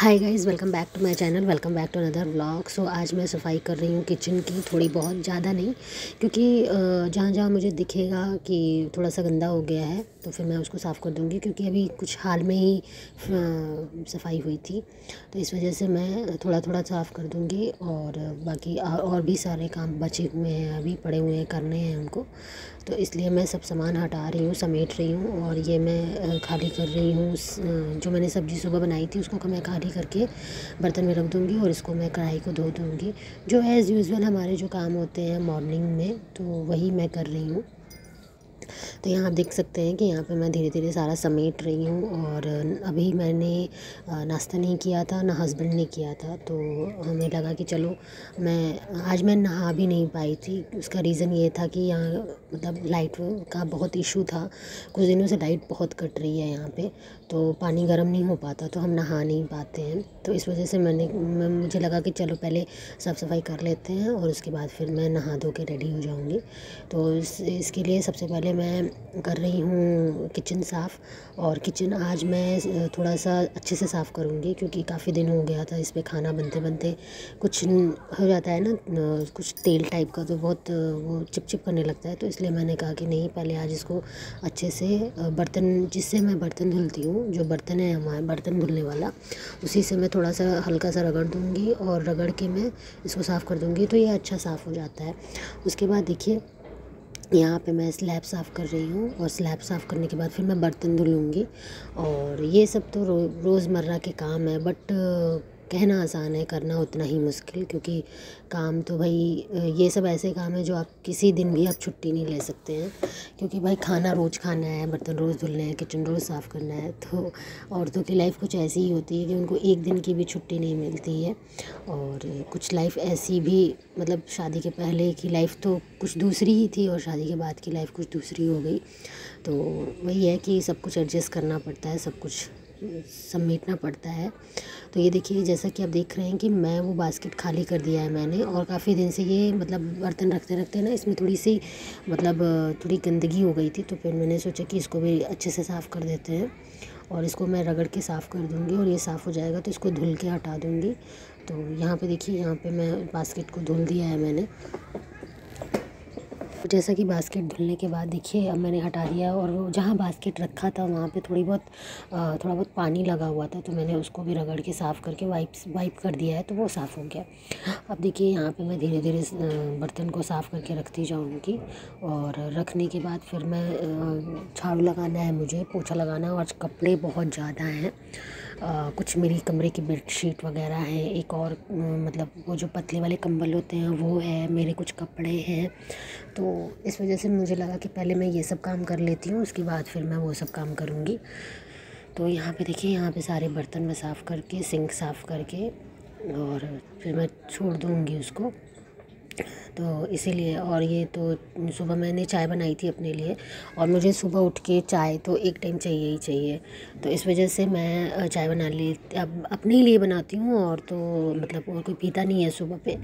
Hi guys, welcome back to my channel. Welcome back to another vlog. So आज मैं सफाई कर रही हूँ किचन की, थोड़ी बहुत, ज़्यादा नहीं, क्योंकि जहाँ जहाँ मुझे दिखेगा कि थोड़ा सा गंदा हो गया है तो फिर मैं उसको साफ़ कर दूँगी, क्योंकि अभी कुछ हाल में ही सफाई हुई थी, तो इस वजह से मैं थोड़ा थोड़ा साफ़ कर दूँगी। और बाकी और भी सारे काम बचे हुए हैं, अभी पड़े हुए हैं, करने हैं उनको, तो इसलिए मैं सब सामान हटा रही हूँ, समेट रही हूँ। और ये मैं खाली कर रही हूँ, जो मैंने सब्ज़ी सुबह बनाई थी उसको मैं खाली करके बर्तन में रख दूँगी और इसको मैं कढ़ाई को धो दूँगी। जो एज़ यूजुअल हमारे जो काम होते हैं मॉर्निंग में, तो वही मैं कर रही हूँ। तो यहाँ आप देख सकते हैं कि यहाँ पे मैं धीरे धीरे सारा समेट रही हूँ। और अभी मैंने नाश्ता नहीं किया था, ना हस्बैंड ने किया था, तो हमें लगा कि चलो आज मैं नहा भी नहीं पाई थी। उसका रीज़न ये था कि यहाँ मतलब लाइट का बहुत इशू था, कुछ दिनों से लाइट बहुत कट रही है यहाँ पे, तो पानी गर्म नहीं हो पाता, तो हम नहा नहीं पाते हैं। तो इस वजह से मुझे लगा कि चलो पहले साफ़ सफाई कर लेते हैं और उसके बाद फिर मैं नहा धो के रेडी हो जाऊँगी। तो इसके लिए सबसे पहले मैं कर रही हूँ किचन साफ़। और किचन आज मैं थोड़ा सा अच्छे से साफ़ करूँगी, क्योंकि काफ़ी दिन हो गया था इस पे खाना बनते बनते कुछ हो जाता है ना, कुछ तेल टाइप का, तो बहुत वो चिपचिप करने लगता है। तो इसलिए मैंने कहा कि नहीं, पहले आज इसको अच्छे से बर्तन, जिससे मैं बर्तन धुलती हूँ, जो बर्तन है हमारा बर्तन धुलने वाला, उसी से मैं थोड़ा सा हल्का सा रगड़ दूँगी और रगड़ के मैं इसको साफ़ कर दूँगी, तो ये अच्छा साफ़ हो जाता है। उसके बाद देखिए, यहाँ पे मैं स्लैब साफ़ कर रही हूँ, और स्लैब साफ़ करने के बाद फिर मैं बर्तन धुलूँगी। और ये सब तो रोज़मर्रा के काम है, बट कहना आसान है, करना उतना ही मुश्किल, क्योंकि काम तो भाई ये सब ऐसे काम है जो आप किसी दिन भी आप छुट्टी नहीं ले सकते हैं, क्योंकि भाई खाना रोज़ खाना है, बर्तन रोज़ धुलने हैं, किचन रोज़ साफ़ करना है। तो औरतों की लाइफ कुछ ऐसी ही होती है कि उनको एक दिन की भी छुट्टी नहीं मिलती है। और कुछ लाइफ ऐसी भी, मतलब शादी के पहले की लाइफ तो कुछ दूसरी ही थी और शादी के बाद की लाइफ कुछ दूसरी हो गई। तो वही है कि सब कुछ एडजस्ट करना पड़ता है, सब कुछ समेटना पड़ता है। तो ये देखिए, जैसा कि आप देख रहे हैं कि मैं वो बास्केट खाली कर दिया है मैंने, और काफ़ी दिन से ये मतलब बर्तन रखते रखते ना इसमें थोड़ी सी मतलब थोड़ी गंदगी हो गई थी, तो फिर मैंने सोचा कि इसको भी अच्छे से साफ़ कर देते हैं, और इसको मैं रगड़ के साफ़ कर दूँगी, और ये साफ़ हो जाएगा तो इसको धुल के हटा दूँगी। तो यहाँ पे देखिए, यहाँ पे मैं बास्केट को धुल दिया है मैंने। जैसा कि बास्केट धुलने के बाद देखिए, अब मैंने हटा दिया, और वो जहाँ बास्केट रखा था वहाँ पे थोड़ा बहुत पानी लगा हुआ था, तो मैंने उसको भी रगड़ के साफ़ करके वाइप कर दिया है, तो वो साफ़ हो गया। अब देखिए, यहाँ पे मैं धीरे धीरे बर्तन को साफ़ करके रखती जाऊँगी। और रखने के बाद फिर मैं झाड़ू लगाना है, मुझे पोछा लगाना है। आज कपड़े बहुत ज़्यादा हैं, कुछ मेरी कमरे की बेडशीट वगैरह हैं, एक और मतलब वो जो पतले वाले कंबल होते हैं वो है, मेरे कुछ कपड़े हैं। तो इस वजह से मुझे लगा कि पहले मैं ये सब काम कर लेती हूँ, उसके बाद फिर मैं वो सब काम करूँगी। तो यहाँ पे देखिए, यहाँ पे सारे बर्तन मैं साफ़ करके, सिंक साफ़ करके, और फिर मैं छोड़ दूँगी उसको। तो इसीलिए, और ये तो सुबह मैंने चाय बनाई थी अपने लिए, और मुझे सुबह उठ के चाय तो एक टाइम चाहिए ही चाहिए, तो इस वजह से मैं चाय बना ली, अब अपने लिए बनाती हूँ, और तो मतलब और कोई पीता नहीं है सुबह पे,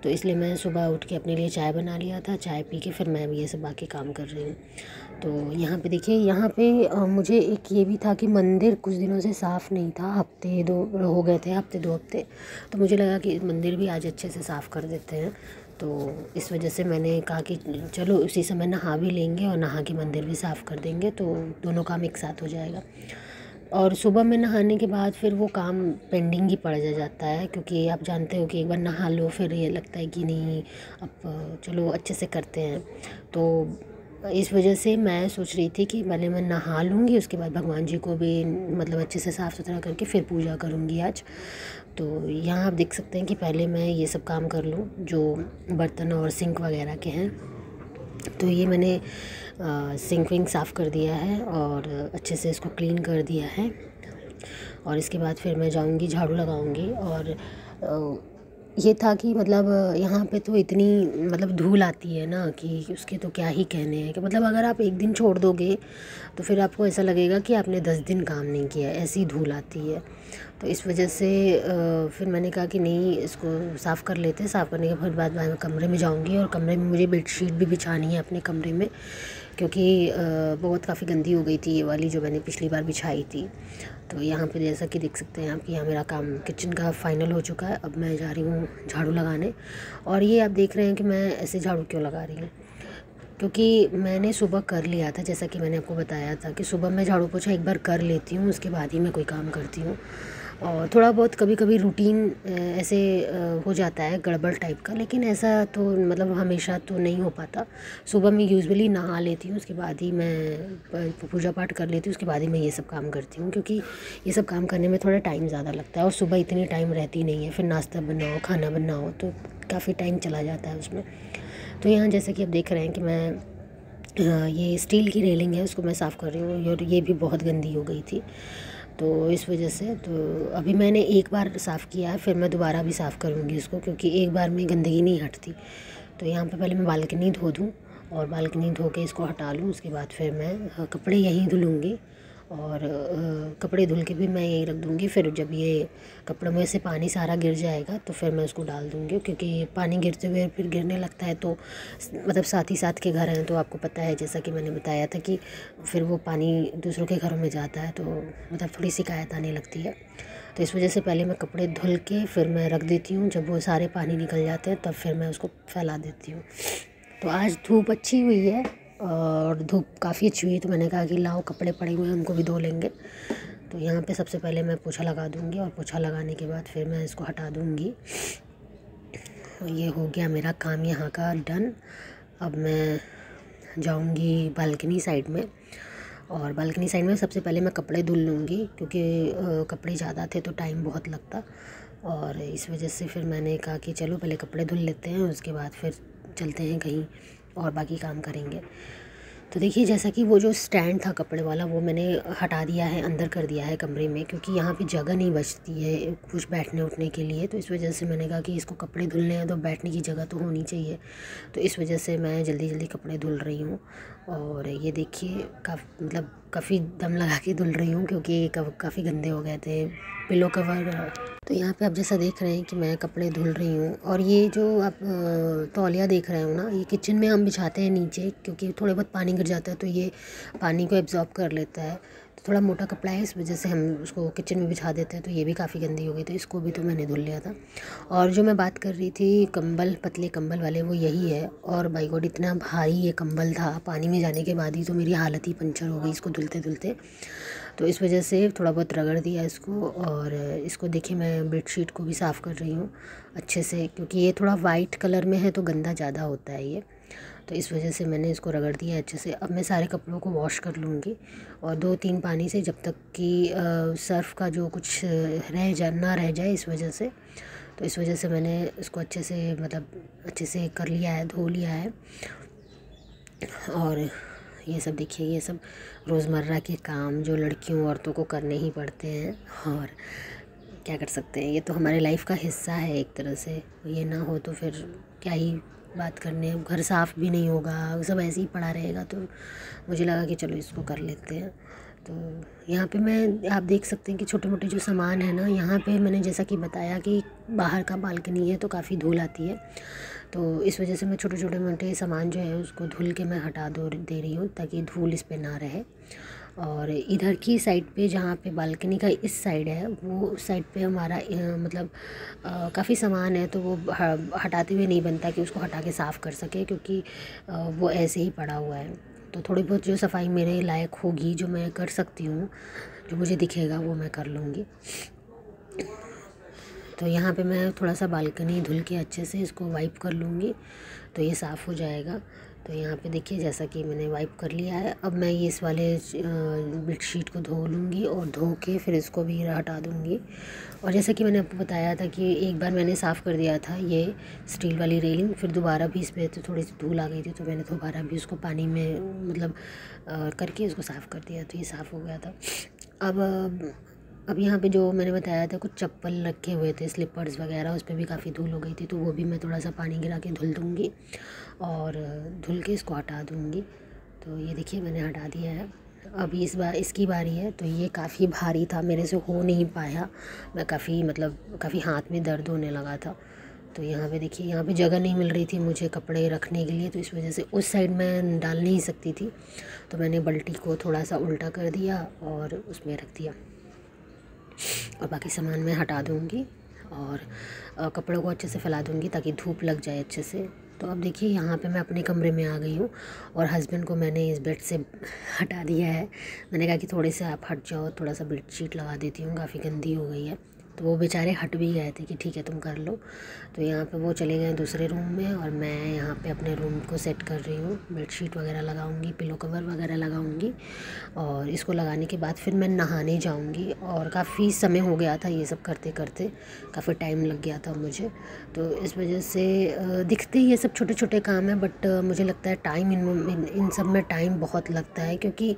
तो इसलिए मैं सुबह उठ के अपने लिए चाय बना लिया था। चाय पी के फिर मैं ये सब बाकी काम कर रही हूँ। तो यहाँ पे देखिए, यहाँ पे मुझे एक ये भी था कि मंदिर कुछ दिनों से साफ़ नहीं था, हफ्ते दो हो गए थे, हफ्ते दो हफ्ते, तो मुझे लगा कि मंदिर भी आज अच्छे से साफ़ कर देते हैं। तो इस वजह से मैंने कहा कि चलो उसी समय नहा भी लेंगे और नहा के मंदिर भी साफ़ कर देंगे, तो दोनों काम एक साथ हो जाएगा। और सुबह में नहाने के बाद फिर वो काम पेंडिंग ही पड़ जाता है, क्योंकि आप जानते हो कि एक बार नहा लो फिर ये लगता है कि नहीं, अब चलो अच्छे से करते हैं। तो इस वजह से मैं सोच रही थी कि पहले मैं नहा लूँगी, उसके बाद भगवान जी को भी मतलब अच्छे से साफ़ सुथरा करके फिर पूजा करूँगी आज। तो यहाँ आप देख सकते हैं कि पहले मैं ये सब काम कर लूँ जो बर्तन और सिंक वगैरह के हैं। तो ये मैंने सिंक विंक साफ़ कर दिया है और अच्छे से इसको क्लीन कर दिया है, और इसके बाद फिर मैं जाऊँगी झाड़ू लगाऊँगी। और ये था कि मतलब यहाँ पे तो इतनी मतलब धूल आती है ना कि उसके तो क्या ही कहने हैं, कि मतलब अगर आप एक दिन छोड़ दोगे तो फिर आपको ऐसा लगेगा कि आपने 10 दिन काम नहीं किया, ऐसी धूल आती है। तो इस वजह से फिर मैंने कहा कि नहीं, इसको साफ़ कर लेते हैं। साफ़ करने के फिर बाद मैं कमरे में जाऊँगी, और कमरे में मुझे बेडशीट भी बिछानी है अपने कमरे में, क्योंकि बहुत काफ़ी गंदी हो गई थी ये वाली जो मैंने पिछली बार बिछाई थी। तो यहाँ पे जैसा कि देख सकते हैं आप कि यहाँ मेरा काम किचन का फाइनल हो चुका है। अब मैं जा रही हूँ झाड़ू लगाने। और ये आप देख रहे हैं कि मैं ऐसे झाड़ू क्यों लगा रही हूँ, क्योंकि मैंने सुबह कर लिया था, जैसा कि मैंने आपको बताया था कि सुबह मैं झाड़ू पोछा एक बार कर लेती हूँ, उसके बाद ही मैं कोई काम करती हूँ। और थोड़ा बहुत कभी कभी रूटीन ऐसे हो जाता है गड़बड़ टाइप का, लेकिन ऐसा तो मतलब हमेशा तो नहीं हो पाता। सुबह मैं यूजुअली नहा लेती हूँ, उसके बाद ही मैं पूजा पाठ कर लेती हूँ, उसके बाद ही मैं ये सब काम करती हूँ, क्योंकि ये सब काम करने में थोड़ा टाइम ज़्यादा लगता है और सुबह इतनी टाइम रहती नहीं है। फिर नाश्ता बनाओ, खाना बनाओ, तो काफ़ी टाइम चला जाता है उसमें। तो यहाँ जैसा कि आप देख रहे हैं कि मैं ये स्टील की रेलिंग है उसको मैं साफ़ कर रही हूँ, और ये भी बहुत गंदी हो गई थी, तो इस वजह से तो अभी मैंने एक बार साफ़ किया है, फिर मैं दोबारा भी साफ़ करूँगी इसको, क्योंकि एक बार में गंदगी नहीं हटती। तो यहाँ पे पहले मैं बालकनी धो दूँ, और बालकनी धो के इसको हटा लूँ, उसके बाद फिर मैं कपड़े यहीं धुलूँगी। और कपड़े धुल के भी मैं यहीं रख दूँगी। फिर जब ये कपड़ों में से पानी सारा गिर जाएगा तो फिर मैं उसको डाल दूँगी, क्योंकि पानी गिरते हुए फिर गिरने लगता है, तो मतलब साथ ही साथ के घर हैं, तो आपको पता है जैसा कि मैंने बताया था कि फिर वो पानी दूसरों के घरों में जाता है, तो मतलब थोड़ी शिकायत आने लगती है। तो इस वजह से पहले मैं कपड़े धुल के फिर मैं रख देती हूँ, जब वो सारे पानी निकल जाते हैं तब फिर मैं उसको फैला देती हूँ। तो आज धूप अच्छी हुई है और धूप काफ़ी अच्छी हुई है, तो मैंने कहा कि लाओ कपड़े पड़े हुए हैं उनको भी धो लेंगे। तो यहाँ पे सबसे पहले मैं पोछा लगा दूँगी, और पोछा लगाने के बाद फिर मैं इसको हटा दूँगी। ये हो गया मेरा काम यहाँ का डन। अब मैं जाऊँगी बालकनी साइड में, और बालकनी साइड में सबसे पहले मैं कपड़े धुल लूँगी, क्योंकि कपड़े ज़्यादा थे तो टाइम बहुत लगता, और इस वजह से फिर मैंने कहा कि चलो पहले कपड़े धुल लेते हैं, उसके बाद फिर चलते हैं कहीं और बाकी काम करेंगे। तो देखिए जैसा कि वो जो स्टैंड था कपड़े वाला वो मैंने हटा दिया है, अंदर कर दिया है कमरे में, क्योंकि यहाँ पे जगह नहीं बचती है कुछ बैठने उठने के लिए। तो इस वजह से मैंने कहा कि इसको कपड़े धुलने हैं तो बैठने की जगह तो होनी चाहिए। तो इस वजह से मैं जल्दी जल्दी कपड़े धुल रही हूँ। और ये देखिए काफ़ी दम लगा के धुल रही हूँ, क्योंकि काफ़ी गंदे हो गए थे पिलो कवर। तो यहाँ पे आप जैसा देख रहे हैं कि मैं कपड़े धुल रही हूँ। और ये जो आप तौलिया देख रहे हो ना, ये किचन में हम बिछाते हैं नीचे, क्योंकि थोड़े बहुत पानी गिर जाता है तो ये पानी को एब्जॉर्ब कर लेता है। तो थोड़ा मोटा कपड़ा है, इस वजह से हम उसको किचन में बिछा देते हैं। तो ये भी काफ़ी गंदी हो गई, तो इसको भी तो मैंने धुल लिया था। और जो मैं बात कर रही थी कंबल, पतले कंबल वाले, वो यही है। और बाई गॉड इतना भारी ये कंबल था, पानी में जाने के बाद ही तो मेरी हालत ही पंचर हो गई इसको धुलते धुलते। तो इस वजह से थोड़ा बहुत रगड़ दिया इसको। और इसको देखिए मैं बेडशीट को भी साफ़ कर रही हूँ अच्छे से, क्योंकि ये थोड़ा वाइट कलर में है तो गंदा ज़्यादा होता है ये। तो इस वजह से मैंने इसको रगड़ दिया अच्छे से। अब मैं सारे कपड़ों को वॉश कर लूँगी, और 2-3 पानी से, जब तक कि सर्फ़ का जो कुछ ना रह जाए, इस वजह से। तो इस वजह से मैंने इसको अच्छे से अच्छे से कर लिया है, धो लिया है। और ये सब देखिए, ये सब रोज़मर्रा के काम जो लड़कियों औरतों को करने ही पड़ते हैं, और क्या कर सकते हैं, ये तो हमारे लाइफ का हिस्सा है एक तरह से। ये ना हो तो फिर क्या ही बात करने, घर साफ़ भी नहीं होगा, सब ऐसे ही पड़ा रहेगा। तो मुझे लगा कि चलो इसको कर लेते हैं। तो यहाँ पे आप देख सकते हैं कि छोटे मोटे जो सामान है ना, यहाँ पे मैंने जैसा कि बताया कि बाहर का बालकनी है तो काफ़ी धूल आती है। तो इस वजह से मैं छोटे मोटे सामान जो है उसको धुल के मैं हटा दे रही हूँ, ताकि धूल इस पे ना रहे। और इधर की साइड पे, जहाँ पे बालकनी का इस साइड है, वो साइड पे हमारा काफ़ी सामान है, तो वो हटाते हुए नहीं बनता कि उसको हटा के साफ़ कर सके, क्योंकि वो ऐसे ही पड़ा हुआ है। तो थोड़ी बहुत जो सफाई मेरे लायक होगी, जो मैं कर सकती हूँ, जो मुझे दिखेगा, वो मैं कर लूँगी। तो यहाँ पे मैं थोड़ा सा बालकनी धुल के अच्छे से इसको वाइप कर लूँगी, तो ये साफ़ हो जाएगा। तो यहाँ पे देखिए जैसा कि मैंने वाइप कर लिया है। अब मैं ये इस वाले बेडशीट को धो लूँगी, और धो के फिर इसको भी हटा दूँगी। और जैसा कि मैंने आपको बताया था कि एक बार मैंने साफ़ कर दिया था ये स्टील वाली रेलिंग, फिर दोबारा भी इस पर तो थोड़ी सी धूल आ गई थी, तो मैंने दोबारा भी उसको पानी में करके उसको साफ़ कर दिया, तो ये साफ़ हो गया था। अब यहाँ पे जो मैंने बताया था कुछ चप्पल रखे हुए थे, स्लीपर्स वगैरह, उस पर भी काफ़ी धूल हो गई थी, तो वो भी मैं थोड़ा सा पानी गिरा के धुल दूँगी, और धुल के इसको हटा दूँगी। तो ये देखिए मैंने हटा दिया है। अब इस बार इसकी बारी है। तो ये काफ़ी भारी था, मेरे से हो नहीं पाया, मैं काफ़ी हाथ में दर्द होने लगा था। तो यहाँ पे देखिए, यहाँ पे जगह नहीं मिल रही थी मुझे कपड़े रखने के लिए, तो इस वजह से उस साइड मैं डाल नहीं सकती थी, तो मैंने बाल्टी को थोड़ा सा उल्टा कर दिया और उसमें रख दिया। और बाकी सामान मैं हटा दूँगी और कपड़ों को अच्छे से फैला दूँगी ताकि धूप लग जाए अच्छे से। तो अब देखिए, यहाँ पे मैं अपने कमरे में आ गई हूँ और हस्बैंड को मैंने इस बेड से हटा दिया है। मैंने कहा कि थोड़े से आप हट जाओ, थोड़ा सा बेडशीट लगा देती हूँ, काफ़ी गंदी हो गई है। तो वो बेचारे हट भी गए थे कि ठीक है तुम कर लो। तो यहाँ पे वो चले गए दूसरे रूम में और मैं यहाँ पे अपने रूम को सेट कर रही हूँ। बेडशीट वगैरह लगाऊंगी, पिलो कवर वगैरह लगाऊंगी और इसको लगाने के बाद फिर मैं नहाने जाऊंगी। और काफ़ी समय हो गया था ये सब करते करते, काफ़ी टाइम लग गया था मुझे। तो इस वजह से दिखते ही ये सब छोटे छोटे काम हैं, बट मुझे लगता है टाइम इन सब में टाइम बहुत लगता है, क्योंकि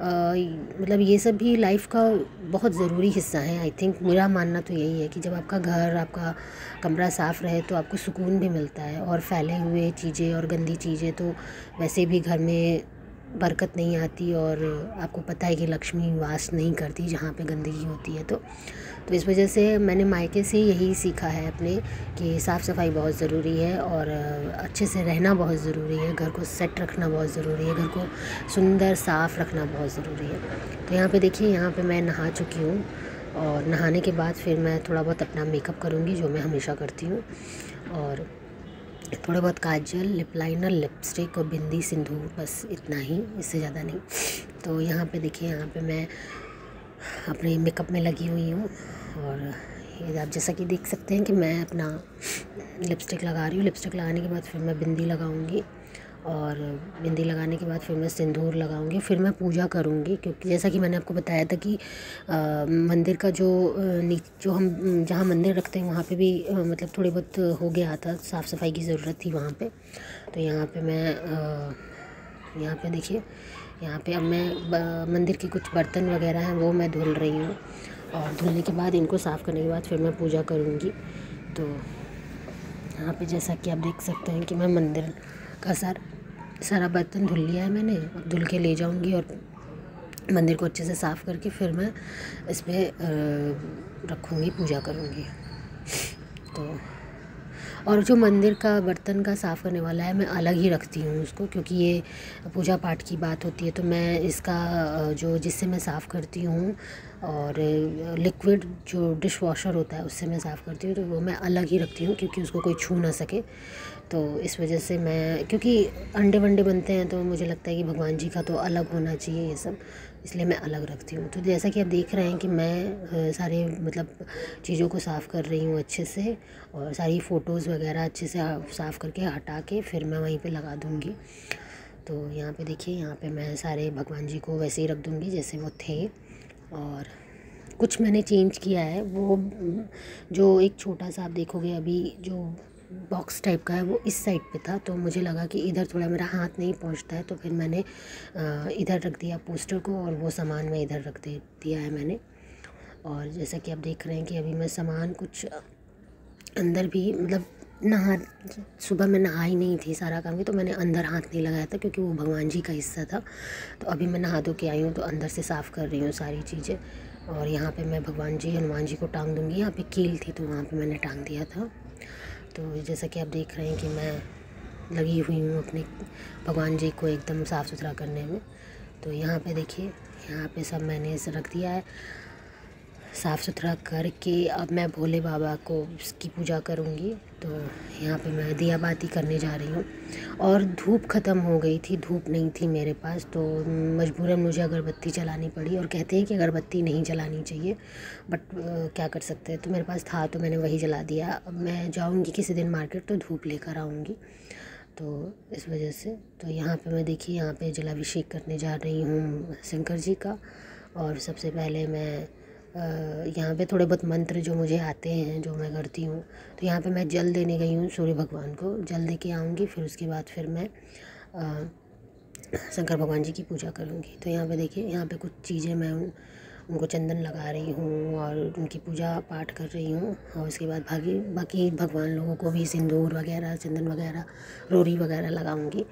मतलब ये सब भी लाइफ का बहुत ज़रूरी हिस्सा है। आई थिंक मेरा मानना तो यही है कि जब आपका घर, आपका कमरा साफ़ रहे तो आपको सुकून भी मिलता है, और फैले हुए चीज़ें और गंदी चीज़ें तो वैसे भी घर में बरकत नहीं आती, और आपको पता है कि लक्ष्मी वास नहीं करती जहाँ पे गंदगी होती है। तो इस वजह से मैंने मायके से यही सीखा है अपने, कि साफ़ सफाई बहुत ज़रूरी है और अच्छे से रहना बहुत ज़रूरी है, घर को सेट रखना बहुत ज़रूरी है, घर को सुंदर साफ़ रखना बहुत ज़रूरी है। तो यहाँ पे देखिए, यहाँ पे मैं नहा चुकी हूँ और नहाने के बाद फिर मैं थोड़ा बहुत अपना मेकअप करूँगी, जो मैं हमेशा करती हूँ। और थोड़ा बहुत काजल, लिप लाइनर, लिपस्टिक और बिंदी, सिंदूर, बस इतना ही, इससे ज़्यादा नहीं। तो यहाँ पे देखिए, यहाँ पे मैं अपने मेकअप में लगी हुई हूँ और ये आप जैसा कि देख सकते हैं कि मैं अपना लिपस्टिक लगा रही हूँ। लिपस्टिक लगाने के बाद फिर मैं बिंदी लगाऊंगी और बिंदी लगाने के बाद फिर मैं सिंदूर लगाऊंगी, फिर मैं पूजा करूंगी। क्योंकि जैसा कि मैंने आपको बताया था कि मंदिर का जो हम जहाँ मंदिर रखते हैं वहाँ पे भी मतलब थोड़ी बहुत हो गया था, साफ़ सफाई की ज़रूरत थी वहाँ पे। तो यहाँ पे मैं यहाँ पे देखिए, यहाँ पे अब मैं मंदिर के कुछ बर्तन वगैरह हैं वो मैं धुल रही हूँ, और धुलने के बाद इनको साफ़ करने के बाद फिर मैं पूजा करूँगी। तो यहाँ पे जैसा कि आप देख सकते हैं कि मैं मंदिर का सारा बर्तन धुल लिया है मैंने। अब धुल के ले जाऊँगी और मंदिर को अच्छे से साफ़ करके फिर मैं इस पर रखूँगी, पूजा करूँगी। तो और जो मंदिर का बर्तन का साफ़ करने वाला है, मैं अलग ही रखती हूँ उसको, क्योंकि ये पूजा पाठ की बात होती है। तो मैं इसका जो जिससे मैं साफ़ करती हूँ, और लिक्विड जो डिश वॉशर होता है उससे मैं साफ़ करती हूँ, तो वो मैं अलग ही रखती हूँ, क्योंकि उसको कोई छू ना सके। तो इस वजह से मैं, क्योंकि अंडे वंडे बनते हैं तो मुझे लगता है कि भगवान जी का तो अलग होना चाहिए ये सब, इसलिए मैं अलग रखती हूँ। तो जैसा कि आप देख रहे हैं कि मैं सारे मतलब चीज़ों को साफ़ कर रही हूँ अच्छे से, और सारी फ़ोटोज़ वगैरह अच्छे से साफ़ करके हटा के फिर मैं वहीं पे लगा दूँगी। तो यहाँ पे देखिए, यहाँ पे मैं सारे भगवान जी को वैसे ही रख दूँगी जैसे वो थे। और कुछ मैंने चेंज किया है, वो जो एक छोटा सा आप देखोगे अभी जो बॉक्स टाइप का है वो इस साइड पे था, तो मुझे लगा कि इधर थोड़ा मेरा हाथ नहीं पहुंचता है, तो फिर मैंने इधर रख दिया पोस्टर को, और वो सामान मैं इधर रख दिया है मैंने। और जैसा कि आप देख रहे हैं कि अभी मैं सामान कुछ अंदर भी मतलब सुबह मैं नहाई नहीं थी सारा काम की, तो मैंने अंदर हाथ नहीं लगाया था क्योंकि वो भगवान जी का हिस्सा था। तो अभी मैं नहा धो के आई हूँ तो अंदर से साफ़ कर रही हूँ सारी चीज़ें। और यहाँ पे मैं भगवान जी, हनुमान जी को टांग दूँगी। यहाँ पे कील थी तो वहाँ पे मैंने टांग दिया था। तो जैसा कि आप देख रहे हैं कि मैं लगी हुई हूँ अपने भगवान जी को एकदम साफ़ सुथरा करने में। तो यहाँ पे देखिए, यहाँ पे सब मैंने इसे रख दिया है साफ़ सुथरा करके। अब मैं भोले बाबा को इसकी पूजा करूँगी। तो यहाँ पे मैं दिया बाती करने जा रही हूँ, और धूप ख़त्म हो गई थी, धूप नहीं थी मेरे पास, तो मजबूरन मुझे अगरबत्ती जलानी पड़ी। और कहते हैं कि अगरबत्ती नहीं जलानी चाहिए, बट क्या कर सकते हैं, तो मेरे पास था तो मैंने वही जला दिया। अब मैं जाऊँगी किसी दिन मार्केट तो धूप लेकर आऊँगी, तो इस वजह से। तो यहाँ पे मैं देखिए, यहाँ पे जलाभिषेक करने जा रही हूँ शंकर जी का। और सबसे पहले मैं यहाँ पे थोड़े बहुत मंत्र जो मुझे आते हैं जो मैं करती हूँ। तो यहाँ पे मैं जल देने गई हूँ सूर्य भगवान को, जल दे के आऊँगी, फिर उसके बाद फिर मैं शंकर भगवान जी की पूजा करूँगी। तो यहाँ पे देखिए, यहाँ पे कुछ चीज़ें मैं उनको चंदन लगा रही हूँ और उनकी पूजा पाठ कर रही हूँ। और उसके बाद बाकी भगवान लोगों को भी सिंदूर वगैरह, चंदन वगैरह, रोरी वगैरह लगाऊंगी।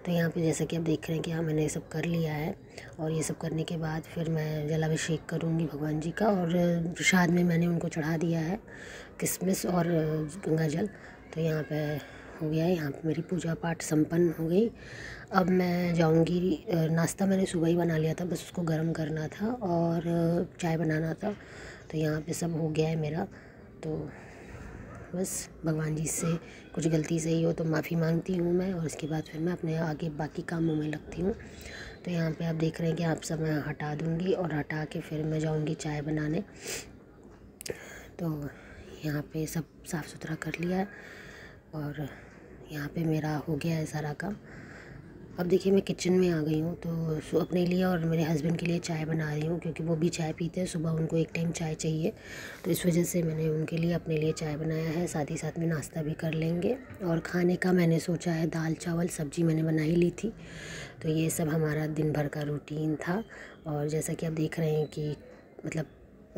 तो यहाँ पे जैसा कि आप देख रहे हैं कि हाँ, मैंने ये सब कर लिया है। और ये सब करने के बाद फिर मैं जलाभिषेक करूँगी भगवान जी का। और प्रसाद में मैंने उनको चढ़ा दिया है किशमिश और गंगा जल। तो यहाँ पे हो गया है, यहाँ पे मेरी पूजा पाठ संपन्न हो गई। अब मैं जाऊँगी, नाश्ता मैंने सुबह ही बना लिया था, बस उसको गर्म करना था और चाय बनाना था। तो यहाँ पे सब हो गया है मेरा। तो बस भगवान जी से कुछ गलती सही हो तो माफ़ी मांगती हूँ मैं, और इसके बाद फिर मैं अपने आगे बाकी कामों में लगती हूँ। तो यहाँ पे आप देख रहे हैं कि आप सब मैं हटा दूँगी और हटा के फिर मैं जाऊँगी चाय बनाने। तो यहाँ पे सब साफ़ सुथरा कर लिया है और यहाँ पे मेरा हो गया है सारा काम। अब देखिए मैं किचन में आ गई हूँ, तो अपने लिए और मेरे हस्बैंड के लिए चाय बना रही हूँ, क्योंकि वो भी चाय पीते हैं, सुबह उनको एक टाइम चाय चाहिए। तो इस वजह से मैंने उनके लिए अपने लिए चाय बनाया है, साथ ही साथ में नाश्ता भी कर लेंगे। और खाने का मैंने सोचा है दाल चावल सब्ज़ी मैंने बना ही ली थी। तो ये सब हमारा दिन भर का रूटीन था। और जैसा कि आप देख रहे हैं कि मतलब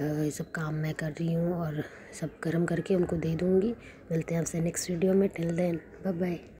ये सब काम मैं कर रही हूँ और सब गर्म करके उनको दे दूँगी। मिलते हैं आपसे नेक्स्ट वीडियो में। Till then bye bye.